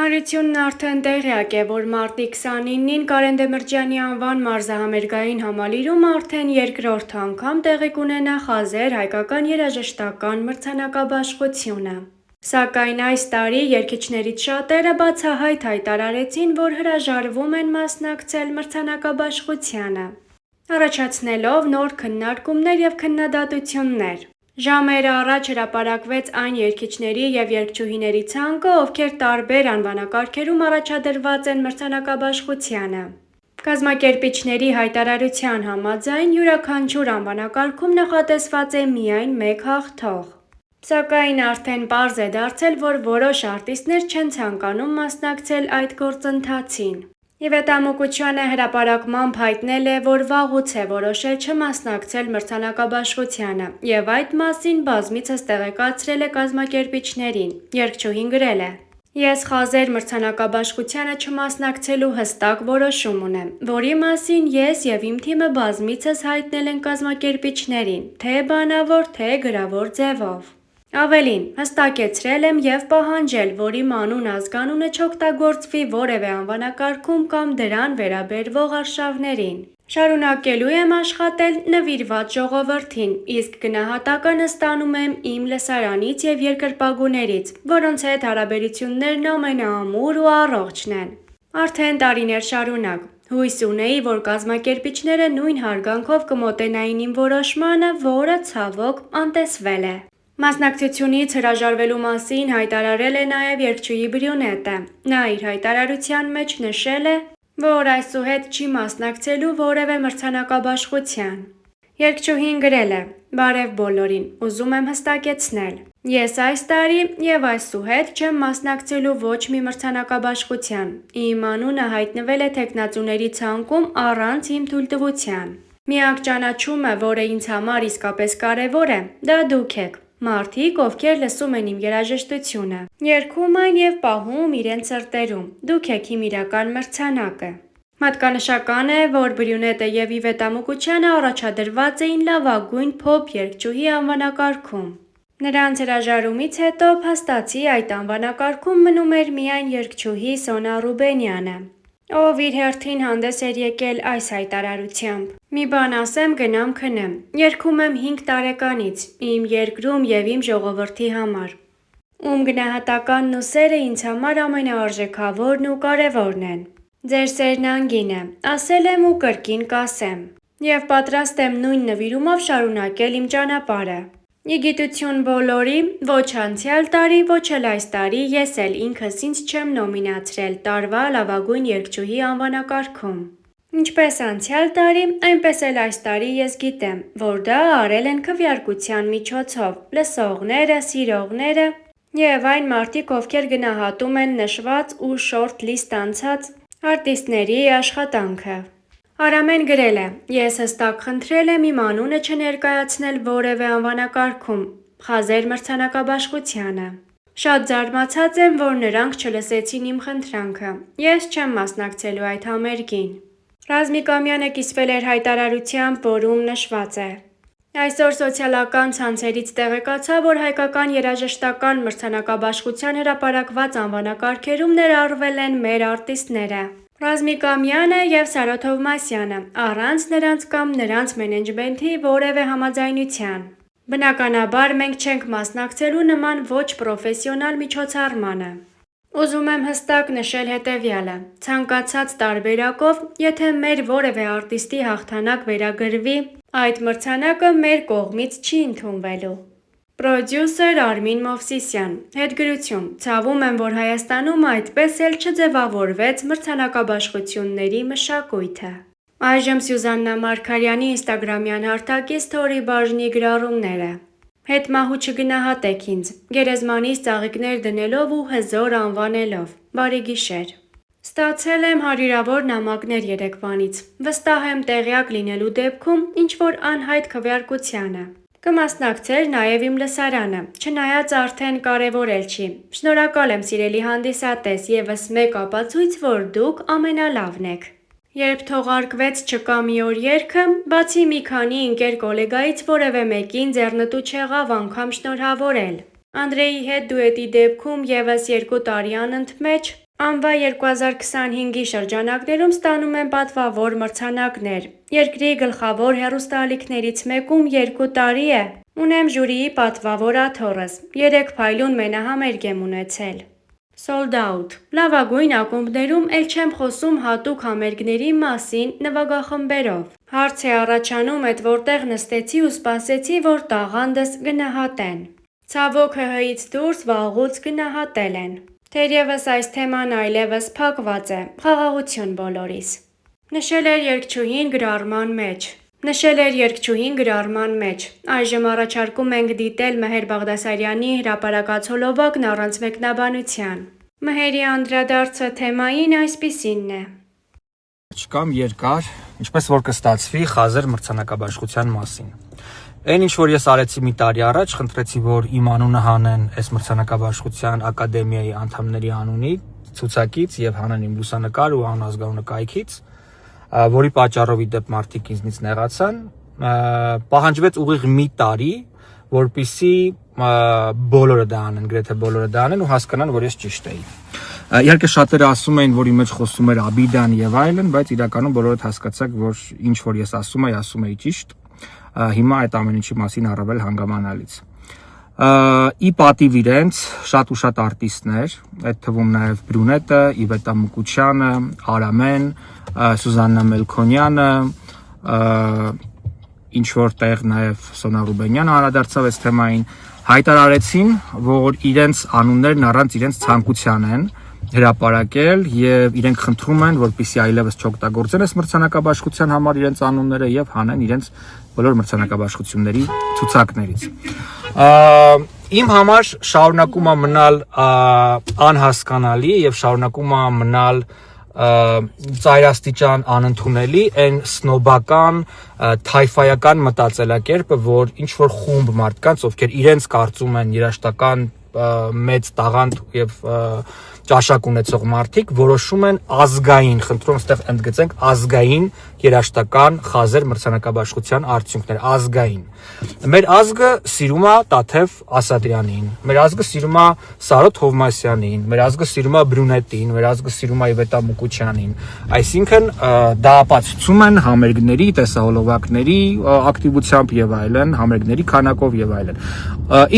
Հանրությունն արդեն տեղյակ է, որ մարտի 29-ին Կարեն Դեմիրճյանի անվան մարզահամերգային համալիրում արդեն երկրորդ անգամ տեղի կունենա խազեր-հայկական երաժշտական մրցանակաբաշխությունը։ Սակայն այս տարի երգիչներից շատերը բացահայտ հայտարարեցին, որ հրաժարվում են մասնակցել մրցանակաբաշխությանը, առաջացնելով նոր քննարկումներ և քննադատություններ։ Ժամեր առաջ հրապարակվեց այն երգիչների և երգչուհիների ցանկը, ովքեր տարբեր անվանակարգերում առաջադրված են մրցանակաբաշխությանը։ Կազմակերպիչների հայտարարության համաձայն յուրաքանչյուր անվանակարգում նախատեսված է միայն մեկ հաղթող։ Սակայն արդեն պարզ է դարձել, որ որոշ արտիստներ չեն ցանկանում մասնակցել այդ գործընթացին։ Եվետամուկուչյանը հրապարակմամբ հայտնել է, որ վաղուց է որոշել չմասնակցել մրցանակաբաշխությանը և այդ մասին բազմիցս տեղեկացրել է կազմակերպիչներին։ Երգչուհին գրել է. «Ես խազեր մրցանակաբաշխությանը չմասնակցելու հստակ որոշում ունեմ, որի մասին ես և իմ թիմը բազմիցս հայտնել ենք կազմակերպիչներին, թե բանավոր, թե գրավոր ձևով։ Ավելին, հստակեցրել եմ և պահանջել, որ իմ անուն-ազգանունը չօգտագործվի որևէ անվանակարգում կամ դրան վերաբերվող արշավներին։ Շարունակելու եմ աշխատել նվիրված ժողովրդին, իսկ գնահատականը ստանում եմ իմ լսարանից և երկրպագուներից, որոնց հետ հարաբերություններն ամենաամուր ու առողջն են։ Արդեն տարիներ շարունակ հույս ունեի, որ կազմակերպիչները նույն հարգանքով կմոտենային իմ որոշմանը, որը, ցավոք, անտեսվել է»։ Մասնակցությունից հրաժարվելու մասին հայտարարել է նաև երգչուհի Բրյունետը։ Նա իր հայտարարության մեջ նշել է, որ այսուհետ չի մասնակցելու որևէ մրցանակաբաշխության։ Երգչուհին գրել է. «Բարև բոլորին, ուզում եմ հստակեցնել. Ես այս տարի և այսուհետ չեմ մասնակցելու ոչ մի մրցանակաբաշխության։ Իմ անունը հայտնվել է թեկնածուների ցանկում առանց իմ թույլտվության։ Միակ ճանաչումը, որը ինձ համար իսկապես կարևոր է, դա դուք եք։ Մարդիկ, ովքեր լսում են իմ երաժշտությունը, երգում այն և պահում իրենց սրտերում։ Դուք եք իմ իրական մրցանակը»։ Հատկանշական է, որ Բրյունետը և Եվետամուկուչյանը առաջադրված էին լավագույն փոփ երգչուհի անվանակարգում։ Նրանց հրաժարումից հետո փաստացի այդ անվանակարգում մնում էր միայն երգչուհի Սոնա Ռուբենյանը, ով իր հերթին հանդես էր եկել այս հայտարարությամբ. «Մի բան ասեմ, գնամ քնեմ։ Երգում եմ 5 տարեկանից, իմ երկրում և իմ ժողովրդի համար, ում գնահատականն ու սերը ինձ համար ամենաարժեքավորն ու կարևորն են։ Ձեր սերն անգին է, ասել եմ ու կրկին կասեմ, և պատրաստ եմ նույն նվիրումով շարունակել իմ ճանապարհը։ Ի գիտություն բոլորի, ոչ անցյալ տարի, ոչ էլ այս տարի ես էլ ինքս ինձ չեմ նոմինացրել տարվա լավագույն երգչուհի անվանակարգում։ Ինչպես անցյալ տարի, այնպես էլ այս տարի ես գիտեմ, որ դա արել են քվեարկության միջոցով լսողները, սիրողները և այն մարդիկ, ովքեր գնահատում են նշված ու շորթ-լիսթ անցած արտիստների աշխատանքը»։ Արամեն գրել է. «Ես հստակ խնդրել եմ իմ անունը չներկայացնել որևէ անվանակարգում խազեր մրցանակաբաշխությանը։ Շատ զարմացած եմ, որ նրանք չլսեցին իմ խնդրանքը։ Ես չեմ մասնակցելու այդ համերգին»։ Ռազմիկ Ամյանը կիսվել էր հայտարարությամբ, որում նշված է. «Այսօր սոցիալական ցանցերից տեղեկացա, որ հայկական երաժշտական մրցանակաբաշխության հրապարակված անվանակարգերում ներառվել են մեր արտիստները՝ Ռազմիկ Ամյանը և Սարո Թովմասյանը, առանց նրանց կամ նրանց մենեջմենթի որևէ համաձայնության։ Բնականաբար մենք չենք մասնակցելու նման ոչ պրոֆեսիոնալ միջոցառմանը։ Ուզում եմ հստակ նշել հետևյալը. ցանկացած տարբերակով, եթե մեր որևէ արտիստի հաղթանակ վերագրվի, այդ մրցանակը մեր կողմից չի ընդունվելու։ Պրոդյուսեր Արմին Մովսիսյան, հետգրություն, ցավում եմ, որ Հայաստանում այդպես էլ չձևավորվեց մրցանակաբաշխությունների մշակույթը»։ Այժմ Սյուզաննա Մարգարյանի ինստագրամյան հարթակի սթորի բաժնի գրառումները. «Հետմահու չգնահատեք ինձ՝ գերեզմանից ծաղիկներ դնելով ու հզոր անվանելով։ Բարի գիշեր։ Ստացել եմ հարյուրավոր նամակներ երեկվանից։ Վստահ եմ տեղյակ լինելու դեպքում ինչ-որ անհայտ քվեարկությանը կմասնակցեր նաև իմ լսարանը, չնայած արդեն կարևոր էլ չի։ Շնորհակալ եմ սիրելի հանդիսատես, ևս մեկ ապացույց, որ դուք ամենալավն եք։ Երբ թողարկվեց «Չկա մի օր» երգը, բացի մի քանի ընկեր գոլեգայից որևէ մեկին ձեռնտու չեղավ անգամ շնորհավորել։ Անդրեի հետ դուետի դեպքում ևս 2 տարի անընդմեջ Ամվա 2025-ի շրջանակներում ստանում են պատվավոր մրցանակներ։ Երկրի գլխավոր հեռուստաալիքներից մեկում 2 տարի է ունեմ ժյուրիի պատվավոր աթոռս, 3 փայլուն մենահամերգ եմ ունեցել։ Sold out։ Լավագույն ակումբներում էլ չեմ խոսում հատուկ համերգների մասին նվագախմբերով։ Հարց է առաջանում էդ որտեղ նստեցի ու սպասեցի, որ տաղանդս գնահատեն։ Ցավոք ՀՀ-ից դուրս վաղուց գնահատել են։ Թերևս այս թեման այլևս փակված է, խաղաղություն բոլորիս։ Նշել էր երգչուհին գրառման մեջ։ Այժմ առաջարկում ենք դիտել Մեհեր Բաղդասարյանի հրապարակած հոլովակն առանց մեկնաբանության։ Մեհերի անդրադարձը թեմային այսպիսինն է. Չկամ երկար, ինչպես որ կստացվի Խազեր մրցանակաբաշխության մասին։ Այն ինչ որ ես արեցի մի տարի առաջ, խնդրեցի որ իմ անունը հանեն այս մրցանակաբաշխության ակադեմիայի անդամների անունի ցուցակից եւ հանեն իմ լուսանկար ու անազգանունը կայքից, որի պատճառով ի դեպ մարդիկ ինձնից նեղացան, պահանջվեց ուղիղ մի տարի, որպեսզի բոլորը դա անեն, գրեթե բոլորը դա անեն ու հասկանան, որ ես ճիշտ էի։ Իհարկե շատերը ասում էին, որ իմ մեջ խոսում էր Աբիդան եւ այլն, բայց իրականում բոլորդ հասկացաք, որ ինչ որ ես ասում էի ճիշտ։ Հիմա այդ ամեն ինչի մասին առավել հանգամանալից։ Ի պատիվ իրենց շատ ու շատ արտիստներ, այդ թվում նաև Բրունետը, Իվետա Մուկուչյանը, Արամեն, Սուզաննա Մելքոնյանը, ինչ որտեղ նաև Սոնա Ռուբենյանը անդրադարձավ այս թեմային, հայտարարեցին, որ իրենց անուններն առանց իրենց ցանկության են հրապարակել եւ իրենք խնդրում են, որպեսզի այլևս չօգտագործեն այս մրցանակաբաշխության համար իրենց անունները եւ հանեն իրենց բոլոր մրցանակաբաշխությունների ցուցակներից։ Իմ համար շարունակում է մնալ անհասկանալի եւ շարունակում է մնալ ծայրաստիճան անընդունելի այն սնոբական թայֆայական մտածելակերպը, որ ինչ որ խումբ մարդկանց, ովքեր իրենց կարծում են երաշտական մեծ տաղանդ եւ ճաշակ ունեցող մարդիկ որոշում են ազգային, խնդրում այստեղ ընդգծենք ազգային երաշտական Խազեր մրցանակաբաշխության արդյունքներ, ազգային։ Մեր ազգը սիրում է Տաթև Ասատրյանին, մեր ազգը սիրում է Սարոթ Հովմասյանին, մեր ազգը սիրում է Բրունետին, մեր ազգը սիրում է Իվետա Մուկուչյանին։ Այսինքն դա ապացուցում են համերգների, տեսահոլովակների ակտիվությամբ եւ այլն, համերգների քանակով եւ այլն։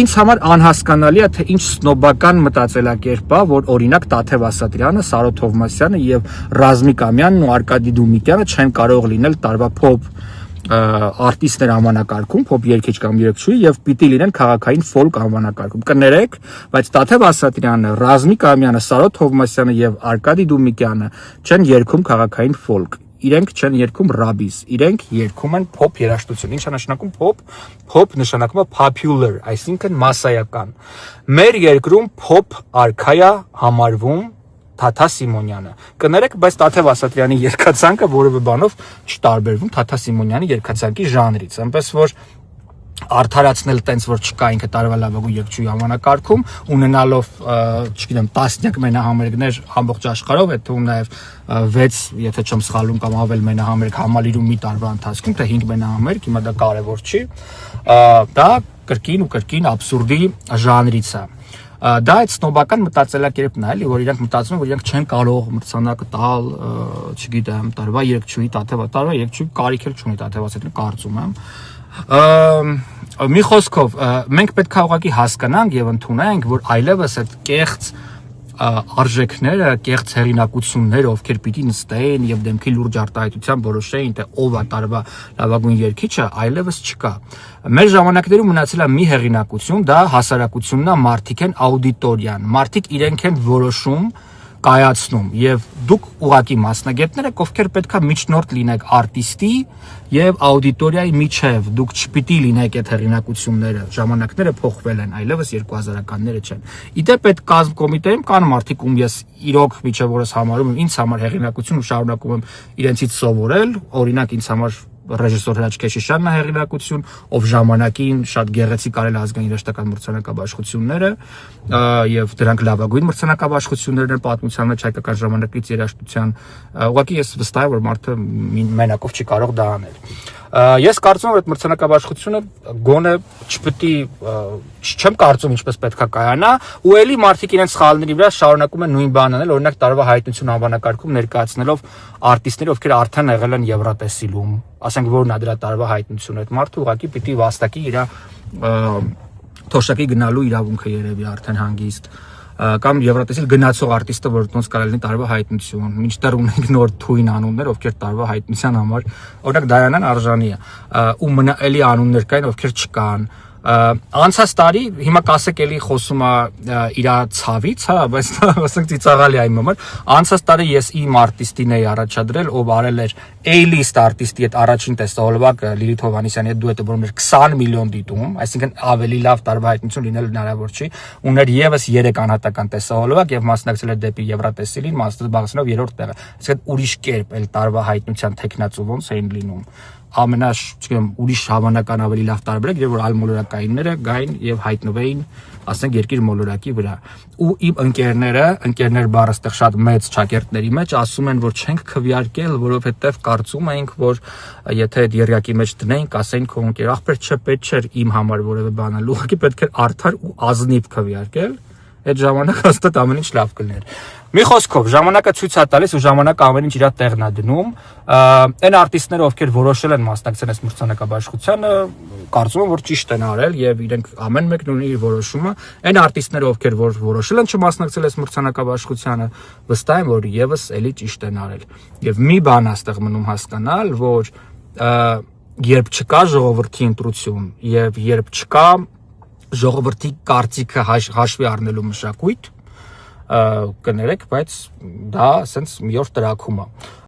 Ինձ համար անհասկանալի է, թե ինչ սնոբական մտածելակերպ է, որ օրինակ Տաթև Ասատրյանը, Սարոթ Հովմասյանը եւ Ռազմիկ Ամյանն ու Արկադի Դումիկյանը չեն կարող լինել տարվա փոփ արտիստներ անվանակարգում, փոփ երգիչ կամ երգչուհի եւ պիտի լինեն քաղաքային ֆոլկ անվանակարգում։ Կներեք, բայց Տաթև Ասատրյանը, Ռազմիկ Ամյանը, Սարոթ Հովմասյանը եւ Արկադի Դումիկյանը չեն երգում քաղաքային ֆոլկ։ Իրենք չեն երգում ռաբիս, իրենք երգում են փոփ երաժշտություն։ Ինչ է նշանակում փոփ? Փոփ նշանակում է popular, այսինքն massայական։ Մեր երկրում փոփ արքայա համարվում Թաթա Սիմոնյանը։ Կներեք, բայց Տաթև Ասատրյանի երգացանկը որևէ բանով չտարբերվում Թաթա Սիմոնյանի երգացանկի ժանրից, այնպես որ արդարացնել տենց որ չկա ինքը տարվա լավագույն երգչուհի անվանակարգում, ունենալով, չգիտեմ, տասնյակ մենահամերգներ ամբողջ աշխարհով, այդ թվում նաև 6, եթե չեմ սխալվում, կամ ավել մենահամերգ համալիրում մի տարվա ընթացքում, թե 5 մենահամերգ, հիմա դա կարևոր չի, դա կրկին աբսուրդի ժանրից է։ Դա այդ սնոբական մտածելակերպն է, էլի, որ իրենք մտածում են, որ իրենք չեն կարող մրցանակը տալ, չգիտեմ, տարվա երգչուհի, տարվա երգչուհի կարիք էլ չունի Տաթև Ասատրյանը, կարծում եմ։ Մի խոսքով, մենք պետք է ուղղակի հասկանանք եւ ընդունենք, որ այլևս այդ կեղծ արժեքները, կեղծ հեղինակությունները, ովքեր պիտի նստեին եւ դեմքի լուրջ արտահայտությամբ որոշեին, թե ով է տարվա լավագույն երգիչը, այլևս չկա։ Մեր ժամանակներում մնացել է մի հեղինակություն, դա հասարակությունն է, մարդիկ են աուդիտորիան, մարդիկ իրենք են որոշում, կայացնում եւ դուք ուղակի մասնագետներ եք, ովքեր պետքա միջնորդ լինեք արտիստի եւ աուդիտորիայի միջև, դուք չպիտի լինեք այդ հեղինակությունները, ժամանակները փոխվել են, այլևս 2000-ականները չեն։ Իդեպ այդ կազմկոմիտեում կան մարդիկ, ում ես իրոք միջև օրս համարում եմ ինձ համար հեղինակություն ու շարունակում եմ իրենցից սովորել, օրինակ ինձ համար ռեժիսոր Հրաչ Քեշիշյանն է հեղինակություն, ով ժամանակին շատ գեղեցիկ արել ազգային երաժշտական մրցանակաբաշխությունները եւ դրանք լավագույն մրցանակաբաշխություններն են պատմության մեջ հայկական ժամանակից երաժշտության ուղղակի ես վստահ եմ որ մարդը մենակով չի կարող դա անել ես կարծում եմ որ այդ մրցանակաբաշխությունը գոնե չեմ կարծում ինչպես պետքա կայանա ու էլի մարդիկ իրենց սխալների վրա շարունակում են նույն բանն անել օրինակ տարվա հայտնություն անվանակարգում ներկայացնելով արտիստներ ովքեր արդեն եղել են Եվրատեսիլում ասենք որն է դրա տարվա հայտնությունը այդ մարդը ուղղակի պիտի վաստակի իր թոշակի գնալու իրավունքը երևի արդեն հանգիստ կամ Եվրատեսիլ գնացող արտիստը որ ոնց կարելի լինի տարվա հայտնություն մինչդեռ ունենք նոր թույն անուններ ովքեր տարվա հայտնության համար օրինակ Դայանան արժանի է ու մնա էլի անուններ կային ովքեր չկան անցած տարի հիմա կասեք էլի խոսում է իր ցավից հա բայց ասենք ծիծաղալի այն համար անցած տարի ես իմ արտիստին էի առաջադրել ով արել էր A-list արտիստի այդ առաջին տեսահոլովակը Լիլիթ Հովհաննիսյանի հետ դուետը որում էր 20 միլիոն դիտում այսինքն ավելի լավ տարվա հայտնություն լինել հնարավոր չի ուներ եւս 3 անհատական տեսահոլովակ եւ մասնակցել էր դեպի Եվրատեսիլին մասնակցելով երրորդ տեղը այսինքն ուրիշ կերպ էլ տարվա հայտնության տեխնացու ոնց էին լինում չգիտեմ ուրիշ հավանական ավելի լավ տարբերակ երբ որ այլ մոլորակայինները գային եւ հայտնվեին ասենք երկիր մոլորակի վրա ու իմ ընկերներ բառը այդտեղ շատ մեծ ճակերտների մեջ ասում են որ չենք քվեարկել որովհետեւ կարծում էինք որ եթե այդ երյակի մեջ դնեինք ասեին քո ընկեր ախպեր չպետք չէր իմ համար որևէ բան ալ ուղղակի պետք է արդար ու ազնիվ քվեարկել այդ ժամանակ հաստատ ամեն ինչ լավ կլիներ մի խոսքով ժամանակը ցույց է տալիս ու ժամանակը ամեն ինչ իր տեղն է դնում այն արտիստները ովքեր որոշել են մասնակցել այս մրցանակաբաշխությանը կարծում եմ որ ճիշտ են արել եւ իրենք ամեն մեկն ունի իր որոշումը այն արտիստները ովքեր որ որոշել են չմասնակցել այս մրցանակաբաշխությանը վստահ եմ որ եւս էլի ճիշտ են արել եւ մի բան աստեղ մնում հասկանալ որ երբ չկա ժողովրդի ընտրություն եւ երբ չկա ժողովրդի կարծիքը հաշվի առնելու մշակույթ կներեք բայց դա ասենց մի օր տրակում է